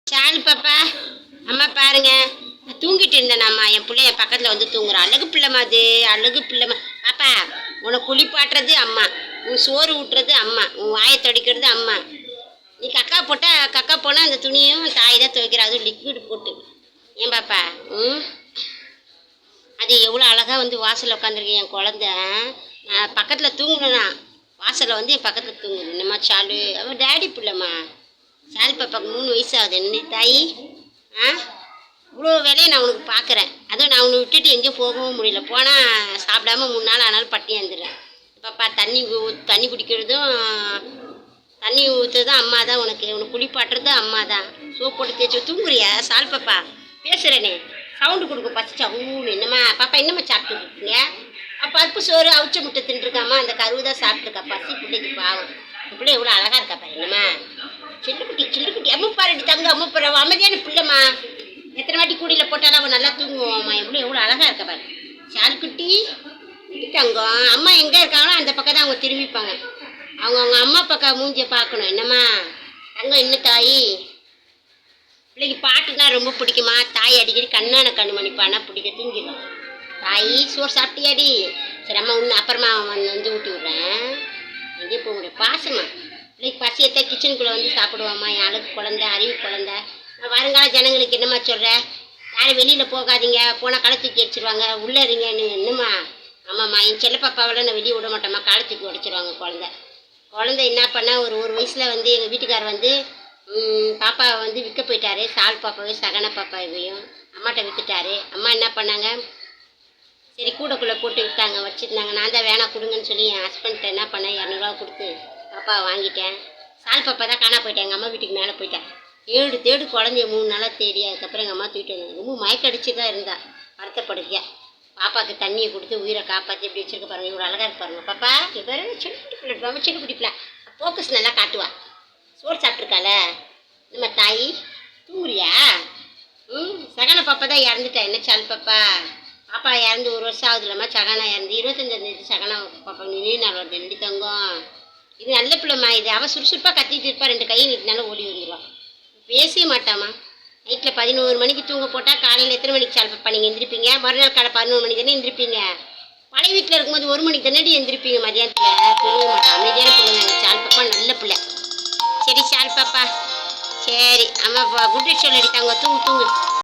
சாலு பாப்பா, அம்மா பாருங்க, தூங்கிட்டு இருந்தேனாம்மா. என் பிள்ளைய பக்கத்தில் வந்து தூங்குறான். அழகு பிள்ளைமா, அது அழகு பிள்ளைமா. பாப்பா, உன்னை குளிப்பாட்டுறது அம்மா, உன் சோறு ஊட்டுறது அம்மா, உன் வாயை துடைக்கிறது அம்மா. நீ கக்கா போட்டால் கக்கா போனால் அந்த துணியும் தாய் தான் துவைக்கிற, அதுவும் லிக்விட் போட்டு. ஏன் பாப்பா? அது எவ்வளோ அழகாக வந்து வாசலில் உட்காந்துருக்கேன் என் குழந்த. நான் பக்கத்தில் தூங்கணுண்ணா, வாசலில் வந்து என் பக்கத்தில் தூங்குது. என்னம்மா சாலு, அவன் டேடி பிள்ளைம்மா. சாலு பாப்பாவுக்கு 3 வயசு ஆகுது. என்ன தாய்? இவ்வளோ வேலையை நான் உனக்கு பார்க்குறேன். அதுவும் நான் உன்னை விட்டுட்டு எங்கேயும் போகவும் முடியல. போனால் சாப்பிடாம 3 நாள் ஆனாலும் பட்டியாக இருந்துடுறேன். பாப்பா, தண்ணி குடிக்கிறதும் தண்ணி ஊற்றுறதும் அம்மா தான். உனக்கு குளிப்பாட்டுறதும் அம்மா தான். சோப் போட்டு தேய்ச்சி தூங்குறியா? சால் பாப்பா, பேசுகிறேனே, சவுண்டு கொடுக்க பசிச்சா ஊன்னு. என்னம்மா பாப்பா, என்னம்மா சாப்பிட்டு இருக்கீங்க? பருப்பு சோறு அவிச்ச முட்டை தின்ட்டுருக்காம்மா. அந்த கருவு தான் சாப்பிட்ருக்கா. பசி பிள்ளைக்கு பாவம். பிள்ளை எவ்வளோ அழகாக இருக்காப்பா. என்னம்மா சில்லுக்குட்டி அம்முப்பாரடி தங்க, அம்முப்பார அமைதியான பிள்ளைம்மா. எத்தனை வாட்டி கூடியில் போட்டாலும் அவன் நல்லா தூங்குவாம்மா. எவ்வளோ அழகாக இருக்காப்பா. சால்குட்டி தங்கம். அம்மா எங்கே இருக்காங்களோ அந்த பக்கம் தான் அவங்க திரும்பிப்பாங்க. அவங்க அம்மா பக்கம் மூஞ்சியை பார்க்கணும். என்னம்மா தங்கம்? என்ன தாய்? பிள்ளைக்கு பாட்டுனா ரொம்ப பிடிக்குமா? தாய் அடிக்கடி கண்ணான கண்ணு மணிப்பானா பிடிக்க தூங்கிடும். தாய், சோறு சாப்பிட்டியாடி? சரி அம்மா அப்புறமா வந்து ஊட்டி விட்றேன். எங்கேயும் போக முடியும். பாசமா பிள்ளைக்கு பசியத்தை கிச்சனுக்குள்ளே வந்து சாப்பிடுவாம்மா. என் அழகு குழந்த, அறிவு குழந்த. நான் வருங்கால ஜனங்களுக்கு என்னம்மா சொல்கிறேன்? யாரும் வெளியில் போகாதீங்க, போனால் களை தூக்கி அடிச்சிருவாங்க, உள்ளே இருங்கன்னு. என்னம்மா? ஆமாம்மா, என் செல்லப்பாப்பாவெல்லாம் நான் வெளியே விட மாட்டேம்மா. களை தூக்கி உடைச்சிருவாங்க. குழந்தை என்ன பண்ணால் ஒரு வயசில் வந்து எங்கள் வீட்டுக்காரர் வந்து பாப்பாவை வந்து விற்க போயிட்டாரு. சால் பாப்பாவையும் சகன பாப்பாவையும் அம்மாட்ட விற்றுட்டாரு. அம்மா என்ன பண்ணாங்க, சரி கூடக்குள்ளே போட்டு விட்டாங்க, வச்சுருந்தாங்க. நான் தான் வேணாம் கொடுங்கன்னு சொல்லி என் ஹஸ்பண்ட்கிட்ட என்ன பண்ணேன், 200 கொடுத்து பாப்பாவை வாங்கிட்டேன். சால் பாப்பா தான் காணா போயிட்டேன். எங்கள் அம்மா வீட்டுக்கு மேலே போயிட்டேன். தேடு குழந்தைய 3 நாளாக தேடி. அதுக்கப்புறம் எங்கள் அம்மா தூக்கிட்டு வந்தாங்க. ரொம்ப மயக்க அடிச்சு தான் இருந்தா, வருத்தப்படுத்தியா. பாப்பாவுக்கு தண்ணியை கொடுத்து உயிரை காப்பாற்றி எப்படி வச்சுருக்க பாருங்க. இவ்வளோ அழகாக இருக்கு பாருங்க. பாப்பா இப்போ சின்ன பிள்ளை ஃபோக்கஸ் நல்லா காட்டுவா. சோறு சாப்பிட்ருக்கால. நம்ம தாய் தூங்குறியா? சகன பாப்பா தான் இறந்துட்டா. என்ன சால் பாப்பா? பாப்பா இறந்து 1 வருஷம் ஆகுது இல்லைம்மா. சகனா இறந்து 25ஆம் சகனா பாப்பா நினைவு நாள் வருது. 2 தங்கம். இது நல்ல பிள்ளைம்மா. இது அவள் சுறுசுறுப்பாக கத்திட்டு இருப்பா. 2 கையை நீட்டினாலும் ஓடி வந்துடுவான். பேசவே மாட்டாம்மா. நைட்டில் 11 மணிக்கு தூங்க போட்டால் காலையில் எத்தனை மணிக்கு சால் பாப்பா நீங்கள் எந்திரிப்பீங்க? மறுநாள் காலை 11 மணிக்கு தானே எந்திரிப்பீங்க. பழைய வீட்டில் இருக்கும்போது 1 மணிக்கு தானே எந்திரிப்பீங்க. மதியானத்தில் தூங்க மாட்டான். அமைதியான பிள்ளைங்க எங்கள் சால் பாப்பா. நல்ல பிள்ளை. சரி சால் பாப்பா, சரி அம்மா குட் நைட் சொல்லி தங்க. தூங்கு.